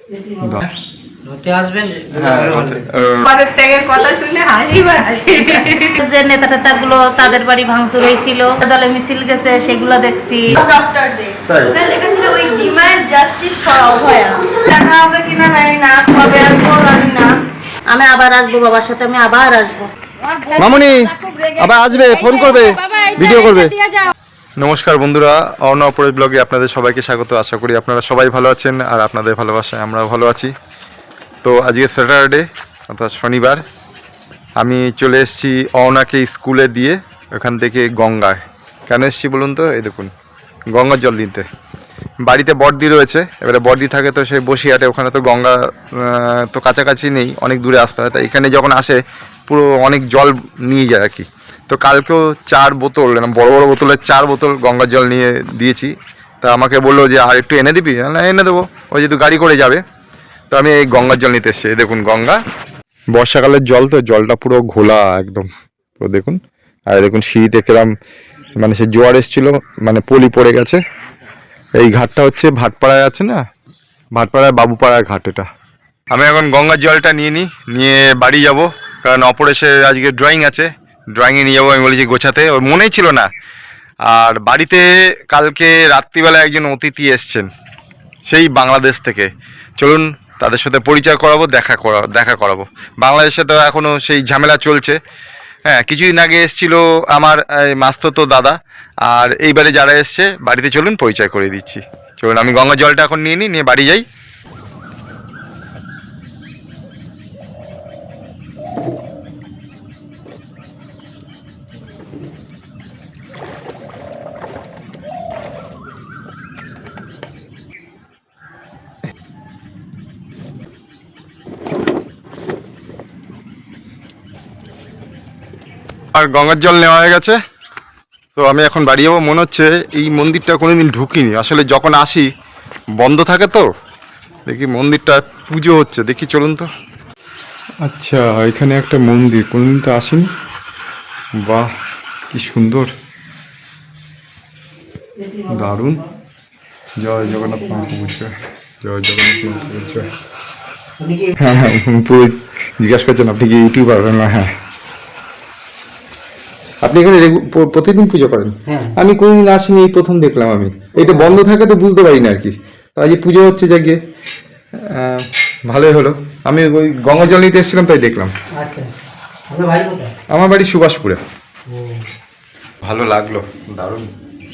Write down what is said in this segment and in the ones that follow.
যে নেতা টেতাগুলো তাদের বাড়ি ভাঙচুর হয়েছিল, দলে মিছিল গেছে, সেগুলো দেখছি। দেখা হবে কিনা জানি না, কবে আসবো জানি না। আমি আবার আসবো, বাবার সাথে আমি আবার আসবো। মামুনি আবার আসবে, ফোন করবে, ভিডিও করবে। নমস্কার বন্ধুরা, অর্ণব পরেশ ব্লগে আপনাদের সবাইকে স্বাগত। আশা করি আপনারা সবাই ভালো আছেন আর আপনাদের ভালোবাসায় আমরাও ভালো আছি। তো আজকে স্যাটারডে অর্থাৎ শনিবার, আমি চলে এসেছি অর্ণাকে স্কুলে দিয়ে ওখান থেকে গঙ্গায়। কেন এসেছি বলুন তো? এই দেখুন, গঙ্গার জল দিতে। বাড়িতে বড়দি রয়েছে, এবারে বড়দি থাকে তো সেই বসিরহাটে, ওখানে তো গঙ্গা তো কাছাকাছি নেই, অনেক দূরে আসতে হয়। তাই এখানে যখন আসে পুরো অনেক জল নিয়ে যায় আর কি। তো কালকেও 4 বোতল, বড় বড় বোতলের 4 বোতল গঙ্গার জল নিয়ে দিয়েছি। তা আমাকে বললো যে আর একটু এনে দিবি? না, এনে দেবো, ওই যেহেতু গাড়ি করে যাবে। তো আমি এই গঙ্গার জল নিতে এসেছি। দেখুন গঙ্গা, বর্ষাকালের জল তো, জলটা পুরো ঘোলা একদম পুরো দেখুন। আর দেখুন সিঁড়িতে কিরম মানে সে জোয়ার এসেছিলো, মানে পলি পড়ে গেছে। এই ঘাটটা হচ্ছে ভাটপাড়ায় আছে না, ভাটপাড়ায় বাবুপাড়ার ঘাট এটা। আমি এখন গঙ্গার জলটা নিয়ে বাড়ি যাব, কারণ অপরেশে আজকে ড্রয়িং আছে, ড্রয়িংয়ে নিয়ে যাবো। আমি বলেছি গোছাতে, ওর মনেই ছিল না। আর বাড়িতে কালকে রাত্রিবেলা একজন অতিথি এসছেন সেই বাংলাদেশ থেকে। চলুন তাদের সাথে পরিচয় করাবো, দেখা করাবো। বাংলাদেশে তো এখনও সেই ঝামেলা চলছে। হ্যাঁ, কিছুদিন আগে এসেছিল আমার মাস্তুতো দাদা, আর এইবারে যারা এসছে বাড়িতে, চলুন পরিচয় করে দিচ্ছি। চলুন আমি গঙ্গার জলটা এখন নিয়ে বাড়ি যাই। আর গঙ্গার জল নেওয়া হয়ে গেছে, তো আমি এখন বাড়ি যাবো। মনে হচ্ছে এই মন্দিরটা কোনোদিন ঢুকিনি, আসলে যখন আসি বন্ধ থাকে তো। দেখি মন্দিরটা পুজো হচ্ছে, দেখি চলুন তো। আচ্ছা, এখানে একটা মন্দির, কোনোদিন তো আসিনি। বাহ, কি সুন্দর, দারুণ। জয় জগন্নাথ মহাপ্রভু জয়, জয় জগন্নাথ মহাপ্রভু জয়। হ্যাঁ হ্যাঁ, পুরো জিজ্ঞাসা করছেন আপনি কি ইউটিউবার? না, হ্যাঁ। আপনি এখানে প্রতিদিন পুজো করেন? আমি কোনোদিন আসিনি, এই প্রথম দেখলাম আমি। এটা বন্ধ থাকে তো বুঝতে পারি না আর কি। তো আজ পুজো হচ্ছে জাগিয়ে, ভালোই হলো। আমি ওই গঙ্গা জল নিতে এসেছিলাম, তাই দেখলাম। আমার বাড়ি সুভাষপুরে। ভালো লাগলো, দারুণ।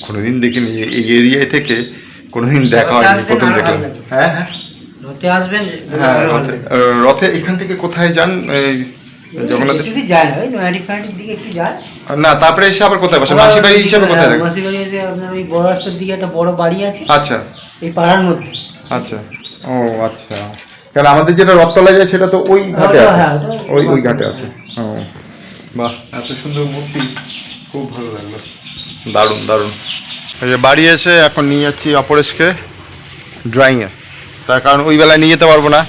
কোনোদিন দেখিনি এই এরিয়ায় থেকে, কোনোদিন দেখা হয়নি, প্রথম দেখলাম। হ্যাঁ হ্যাঁ, রথে আসবেন? হ্যাঁ, রথে এখান থেকে কোথায় যান? জগন্নাথ যায় না, ওই নয়াডিপাড়ির দিকে একটু যায় না, তারপরে এসে আবার কোথায় বসে? মাসি বাড়ি হিসাবে কোথায় থাকে? মাসি বাড়ি যে আপনার ওই বড় রাস্তার দিকে একটা বড় বাড়ি আছে। আচ্ছা, এই পাড়ার মধ্যে। আচ্ছা, ও আচ্ছা। কারণ আমাদের যেটা রথতলা যায় সেটা তো ওই ঘাটে আছে, ওই ঘাটে আছে। ও বাহ, এত সুন্দর মূর্তি, খুব ভালো লাগলো, দারুণ দারুণ। এই যে বাড়ি এসে এখন নিয়ে যাচ্ছি অপরেশকে ড্রয়িংয়ে, তার কারণ ওই বেলায় নিয়ে যেতে পারবো না,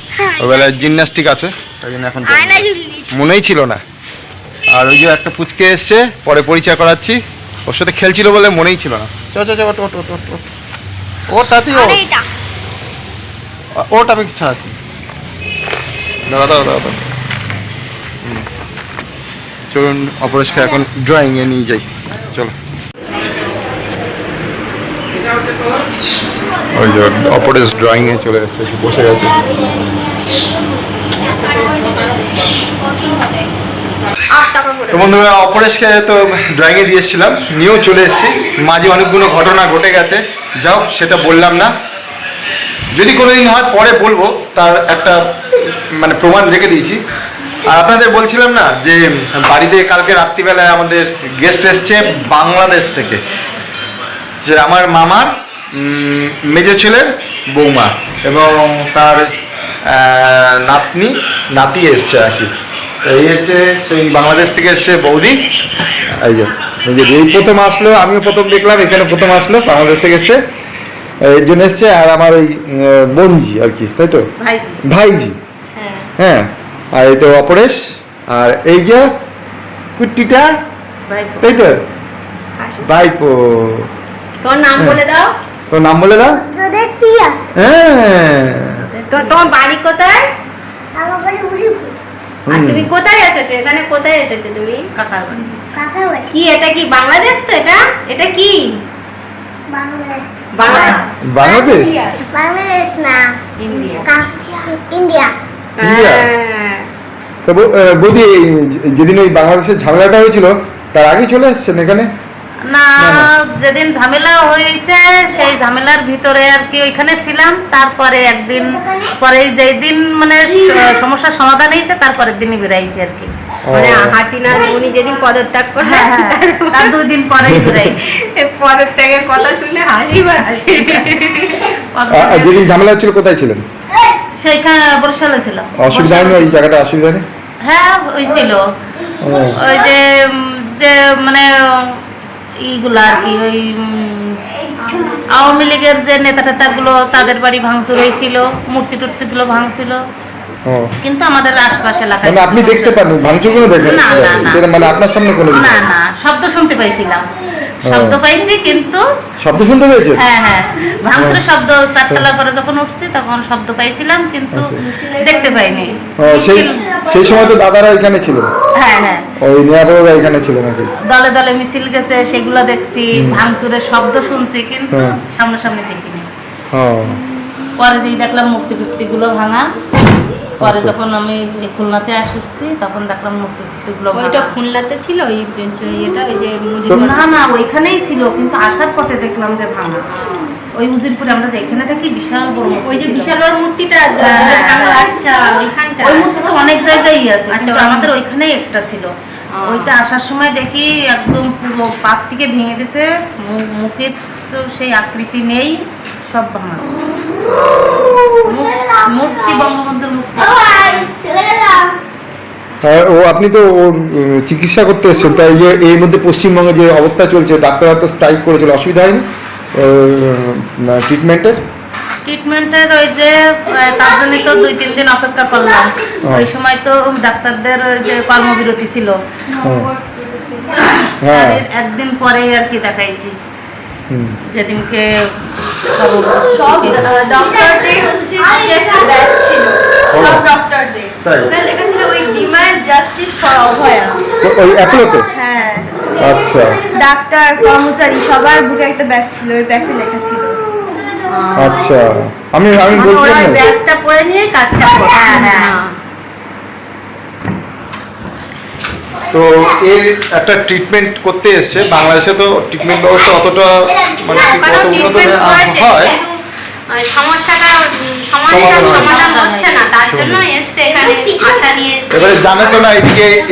ওই বেলায় জিমন্যাস্টিক আছে, তাই জন্য এখন মনেই ছিল না। আর ওই যে একটা পুচকে এসছে, পরে পরিচয় করাচ্ছি, ওর সাথে খেলছিল বলে মনেই ছিল না। ওটাতেই ওটা আমি ছাড়াচ্ছি, দাদা। চলুন অপরেশকে এখন ড্রয়িংয়ে নিয়ে যাই, চলো। ওই যে অপরেশ ড্রয়িংয়ে চলে এসছে, বসে গেছে। তো বন্ধুরা, অপরেশকে তো ড্রয়িংয়ে দিয়ে এসেছিলাম, নিয়েও চলে এসেছি। মাঝে অনেকগুলো ঘটনা ঘটে গেছে, যাও সেটা বললাম না। যদি কোনোদিন হয় পরে বলবো, তার একটা মানে প্রমাণ রেখে দিয়েছি। আর আপনাদের বলছিলাম না যে বাড়িতে কালকে রাত্রিবেলায় আমাদের গেস্ট এসছে বাংলাদেশ থেকে, যে আমার মামার মেজো ছেলের বৌমা এবং তার নাতি এসছে আর কি। এই হচ্ছে সেই বাংলাদেশ থেকে এসছে বৌদি। এই যে এই প্রথম আসলো, আমিও প্রথম দেখলাম, এখানে প্রথম আসলো, বাংলাদেশ থেকে এসছে, এর জন্য এসছে। আর আমার ওই বোনজি আর কি, তাই তো, ভাইজি। হ্যাঁ, আর এই তো অপরেশ, আর এই যে কুট্টিটা, তাই তো ভাইপো। তোর নাম বলে দাও, হ্যাঁ তো তোমার বাড়ি কোথায়? আমার বাড়ি উজিপুর। আর তুমি কোথায় এসেছো? এখানে কোথায় এসেছো তুমি? কাকার বাড়ি। কাকার বাড়ি কি এটা কি বাংলাদেশ তো এটা? এটা কি? বাংলাদেশ। বাংলাদেশ? বাংলাদেশ না, ইন্ডিয়া। ইন্ডিয়া। ইন্ডিয়া? হ্যাঁ। তো বৌদি যেদিন ওই বাংলাদেশের ঝামেলাটা হয়েছিল তার আগে চলে এসছেন এখানে? না, যেদিন ঝামেলা হয়েছে সেই ঝামেলার ভিতরে আর কি ওইখানে ছিলাম। তারপরে একদিন পরে যেই দিন মানে সমস্যার সমাধান হয়েছে তারপরের দিনই বেরাইছি আর কি। মানে হাসিনা উনি যেদিন পদত্যাগ করলেন তার 2 দিন পরেই বেরাইছি। পদত্যাগের কথা শুনে হাসি পাচ্ছে। যেদিন ঝামেলা হচ্ছিল কোথায় ছিলেন? সেইখানে বরিশালে ছিল। অসুবিধা হয়নি ওই জায়গাটা? অসুবিধা নেই? হ্যাঁ হয়েছিল। ওই যে যে মানে এইগুলো আর কি ওই আওয়ামী লীগের যে নেতা টেতাগুলো তাদের বাড়ি ভাঙচুর হয়েছিল, মূর্তি টুর্তি গুলো ভাঙছিল, কিন্তু আমাদের আশপাশে এলাকায় মানে আপনি দেখতে পান ভাঙচুরগুলো দেখেন? না, না, না। সেটা মানে আপনার সামনে কোনো না না, শব্দ শুনতে পাইছিলাম, শব্দ পাইছি কিন্তু শব্দ শুনতে পেয়েছেন? হ্যাঁ হ্যাঁ, ভাঙচুরের শব্দ চারতলার পরে যখন উঠছি তখন শব্দ পাইছিলাম কিন্তু দেখতে পাইনি। সেই সময় তো দাদারা এখানে ছিল? হ্যাঁ হ্যাঁ, ওই নিরাপদা এখানে ছিল নাকি? দলে দলে মিছিল গেছে, সেগুলো দেখছি, ভাঙচুরের শব্দ শুনছি কিন্তু সামনাসামনি দেখিনি। পরে যেই দেখলাম মূর্তি টুর্তি গুলো ভাঙা, পরে যখন আমি খুলনাতে আসছি তখন দেখলাম মূর্তি টুর্তি গুলো ওইটা খুলনাতে ছিল ওই এটা ওই যে না না ওইখানেই ছিল কিন্তু আসার পথে দেখলাম যে ভাঙা। ওই উজিরপুরে আমরা যেখানে থাকি বিশাল বড় ওই যে বিশাল বড় মূর্তিটা। আচ্ছা ওইখানটা। ওই মূর্তি তো অনেক জায়গায় আছে, আচ্ছা, কিন্তু আমাদের ওইখানেই একটা ছিল। ওইটা আসার সময় দেখি একদম পুরো পাত থেকে ভেঙে দিছে, মুখে তো সেই আকৃতি নেই, সব ভাঙা। মূর্তি বঙ্গবন্ধুর মূর্তি। ও আপনি তো ওর চিকিৎসা করতে এসেছেন, তাই যে এর মধ্যে পশ্চিমবঙ্গে যে অবস্থা চলছে, ডাক্তাররা তো স্ট্রাইক করেছিল, অসুবিধা হয়নি ট্রিটমেন্টের? ট্রিটমেন্টের ওই যে তার জন্য তো 2-3 দিন অপেক্ষা করলাম। ওই সময় তো ডাক্তারদের ওই যে কর্মবিরতি ছিল, একদিন পরেই আর কি দেখাইছি, যেদিনকে সব ডক্টরদের হচ্ছে একটা ব্যাচ ছিল, সব ডক্টরদের ওখানে লেখা ছিল উই ডিমান্ড জাস্টিস ফর অভয়া। ওই অ্যাপোলোতে? হ্যাঁ, আচ্ছা। ডাক্তার কর্মচারী সবার বুকে একটা ব্যাচ ছিল, ওই ব্যাচে লেখা ছিল। আচ্ছা, আমি বলছি ওই ব্যাচটা পরে নিয়ে কাজটা করে। হ্যাঁ হ্যাঁ। তো এর একটা ট্রিটমেন্ট করতে এসছে। বাংলাদেশে তো ট্রিটমেন্ট ব্যবস্থা অতটা মানে ওখানেও অত উন্নত ট্রিটমেন্ট করেছে হয়, কিন্তু সমস্যাটা সমাধান হচ্ছে না, তার জন্য এসছে এখানে আশা নিয়ে। এবারে জানে তো না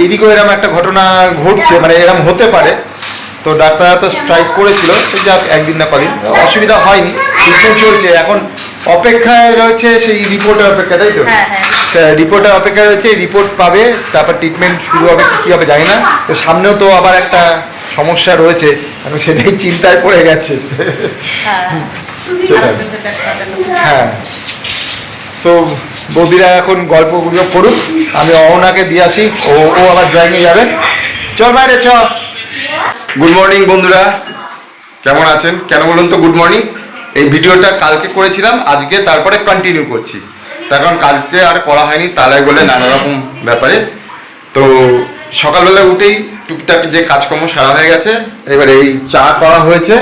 এদিকে এরকম একটা ঘটনা ঘটছে, মানে এরকম হতে পারে। তো ডাক্তাররা তো স্ট্রাইক করেছিল, যাক একদিন না কদিন অসুবিধা হয়নি, ট্রিটমেন্ট চলছে। এখন অপেক্ষায় রয়েছে সেই রিপোর্টের অপেক্ষা, তাই তো? রিপোর্টের অপেক্ষা রয়েছে, রিপোর্ট পাবে, তারপর ট্রিটমেন্ট শুরু হবে, কী হবে জানি না। তো সামনেও তো আবার একটা সমস্যা রয়েছে, এখন সেটাই চিন্তায় পড়ে গেছে। হ্যাঁ, তো বৌদিরা এখন গল্পগুলো করুক, আমি অহনাকে দিয়ে আসি, ও আবার ড্রয়িংয়ে যাবে। চল বাইরে চ। গুড মর্নিং বন্ধুরা, কেমন আছেন? কেন বলুন তো গুড মর্নিং? এই ভিডিওটা কালকে করেছিলাম, আজকে তারপরে কন্টিনিউ করছি, তার কারণ কালকে আর করা হয়নি তালাই বলে নানা রকম ব্যাপারে। তো সকালবেলা উঠেই টুকটাক যে কাজকর্ম সারা হয়ে গেছে, এবারে এই চা করা হয়েছে,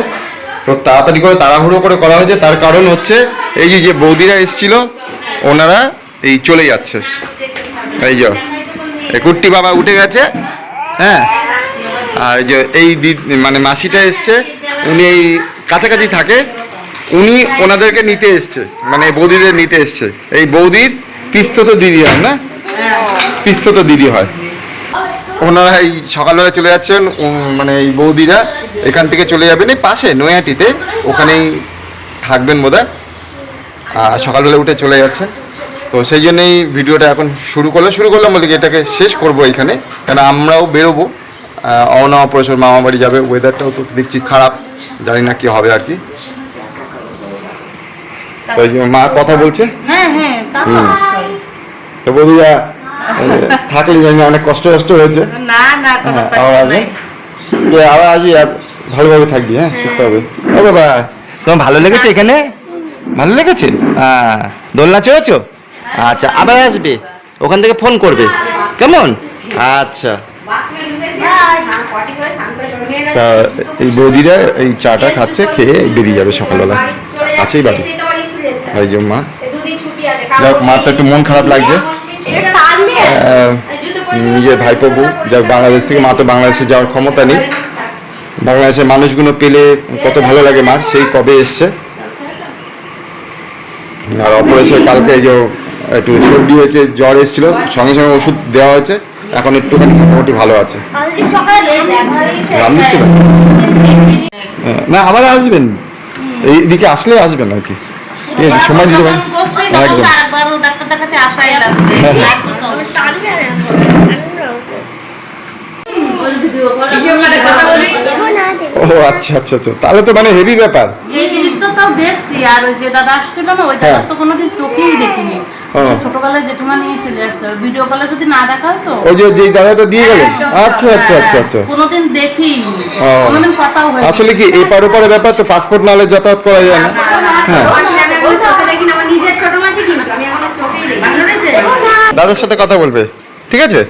তো তাড়াতাড়ি করে তাড়াহুড়ো করে করা হয়েছে। তার কারণ হচ্ছে এই যে বৌদিরা এসেছিল, ওনারা এই চলে যাচ্ছে। এই যে কুট্টি বাবা উঠে গেছে, হ্যাঁ, আর যে এই মানে মাসিটা এসছে, উনি এই কাছাকাছি থাকে, উনি ওনাদেরকে নিতে এসছে, মানে বৌদিদের নিতে এসছে। এই বৌদির পিস্তত দিদি হয় না, পিস্তত দিদি হয়। ওনারা এই সকালবেলা চলে যাচ্ছেন, মানে এই বৌদিরা এখান থেকে চলে যাবেন এই পাশে নৈহাটিতে, ওখানেই থাকবেন বোধহয়, আর সকালবেলা উঠে চলে যাচ্ছেন। তো সেই জন্যই ভিডিওটা এখন শুরু করলাম বলে কি এটাকে শেষ করবো এইখানে, কেন আমরাও বেরোবো, অনাওয়া পরেশ্বর মামা বাড়ি যাবে। ওয়েদারটাও তো দেখছি খারাপ, জানি না কি হবে আর কি। তো মা কথা বলছে, হ্যাঁ হ্যাঁ, তা তো অবশ্যই। তো বৌদিরা থাকলে জানি না অনেক কষ্ট হয়েছে। না না, কোনো আবার নাই। আবার আজই ভালোভাবে থাকবি, হ্যাঁ সুস্থ হবে। ও বাবা, তোমার ভালো লেগেছে এখানে? ভালো লেগেছে? দোলনা চড়েছো? আচ্ছা, আবার আসবে, ওখান থেকে ফোন করবে, কেমন? আচ্ছা। তা এই বৌদিরা এই চাটা খাচ্ছে, খেয়ে বেরিয়ে যাবে সকালবেলা, আছেই বাড়ি। এই যে মা, যাক মার তো একটু মন খারাপ লাগছে, নিজের ভাইপো বউ যাক বাংলাদেশ থেকে, মা তো বাংলাদেশে যাওয়ার ক্ষমতা নেই। বাংলাদেশের মানুষগুলো পেলে কত ভালো লাগে মার, সেই কবে এসছে। আর অপারেশন কালকে এই যে একটু সর্দি হয়েছে, জ্বর এসেছিল, সঙ্গে সঙ্গে ওষুধ দেওয়া হয়েছে, এখন একটুখানি মোটামুটি ভালো আছে। রাম দিচ্ছে না, আবার আসবেন, এইদিকে আসলে আসবেন আর কি, ঠিক আছে, সময় দিতে পারেন একদম। ডাক্তার দেখাতে আসাই লাগবে। ও আচ্ছা আচ্ছা আচ্ছা, তাহলে তো মানে হেভি ব্যাপার। এই জিনিসটা তাও দেখছি, আর ওই যে দাদা আসছিল না, ওই দাদা তো কোনোদিন চোখেই দেখিনি। ছোটবেলায় জেঠুমা নিয়ে চলে আসতো, ভিডিও কলে যদি না দেখা হতো। ওই যে যেই দাদাটা দিয়ে গেলেন, আচ্ছা আচ্ছা আচ্ছা আচ্ছা, কোনোদিন দেখি, কোনোদিন কথাও হয়। আসলে কি এপার ওপারে ব্যাপার তো, পাসপোর্ট নালে যাতায়াত করা যায় না। হ্যাঁ, দাদার সাথে কথা বলবে, ঠিক আছে?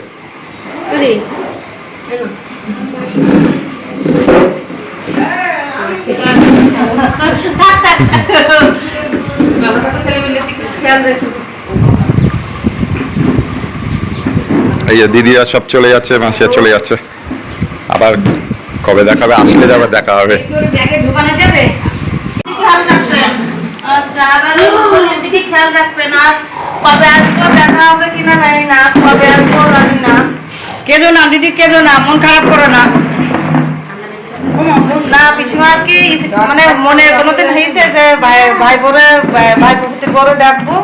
এই যে দিদিরা সব চলে যাচ্ছে, মাসিয়া চলে যাচ্ছে, আবার কবে দেখাবে, আসলে যাবে, দেখা হবে। খেয়াল রাখবেন, আর কবে আসবো দেখা হবে কিনা জানি না, কবে আসবো জানি না। কেঁদো না দিদি, কেঁদো না, মন খারাপ করো না। না পিসিমা কি মানে মনে কোনোদিন হয়েছে যে ভাই বোরে ভাই প্রকৃতির বড় ডাকবো?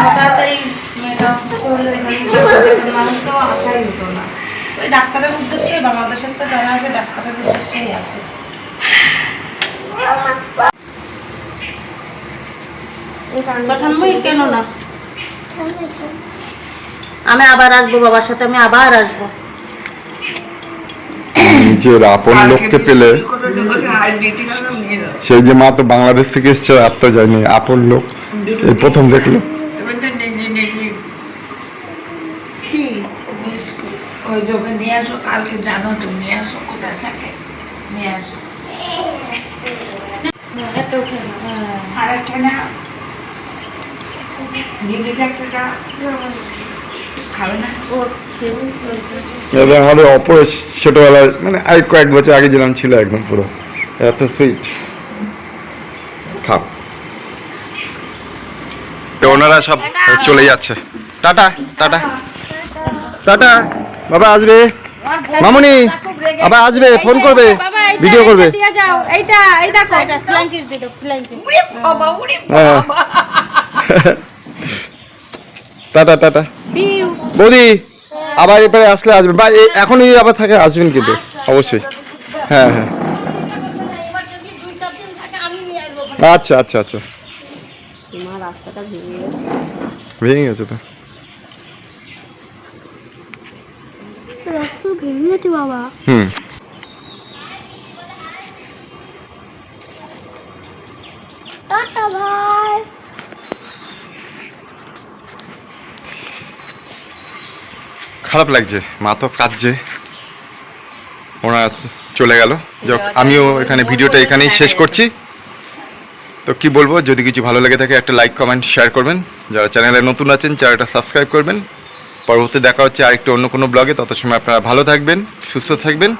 হঠাৎ এই মেয়েটা মানুষটাও আশাই হতো না। ওই ডাক্তারের উদ্দেশ্যে, বাংলাদেশের তো যারা আসে ডাক্তারের উদ্দেশ্যেই আসে। কেন না, আমি আবার আসবো বাবার সাথে, আমি আবার আসবো। নিজের আপন লোককে পেলে, সেই যে মা তো বাংলাদেশ থেকে এসছে, আর তো যায়নি, আপন লোক এই প্রথম দেখলো। ওই যোগে নিয়ে আসো, কালকে জানো তো, নিয়ে আসো, কোথায় থাকে নিয়ে আসো। আর একটা না, দিদিকে একটা খাবে না? আমাদের অপরেশ ছোটবেলায়, মানে আর কয়েক বছর আগে যেলাম ছিল, একদম পুরো এত সুইট। খাও। ওনারা সব চলে যাচ্ছে, টাটা টাটা টাটা। বাবা আসবে, মামুনি আবার আসবে, ফোন করবে, ভিডিও করবে। Tata tata. বৌদি আবার এবারে আসলে আসবেন, বা এখনই আবার থাকে আসবেন কিন্তু অবশ্যই। হ্যাঁ হ্যাঁ, আচ্ছা আচ্ছা আচ্ছা। ভেঙে গেছে তো, রাস্তা ভেঙে গেছে বাবা। টাটা ভাই। খারাপ লাগছে, মা তো কাঁদছে, ওনারা চলে গেল। যাক, আমিও এখানে ভিডিওটা এখানেই শেষ করছি। তো কি বলবো, যদি কিছু ভালো লেগে থাকে একটা লাইক কমেন্ট শেয়ার করবেন, যারা চ্যানেলে নতুন আছেন চ্যানেলটা সাবস্ক্রাইব করবেন। পরবর্তী দেখা হচ্ছে আরেকটু অন্য কোনো ব্লগে, তত সময় আপনারা ভালো থাকবেন, সুস্থ থাকবেন,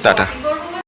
টাটা।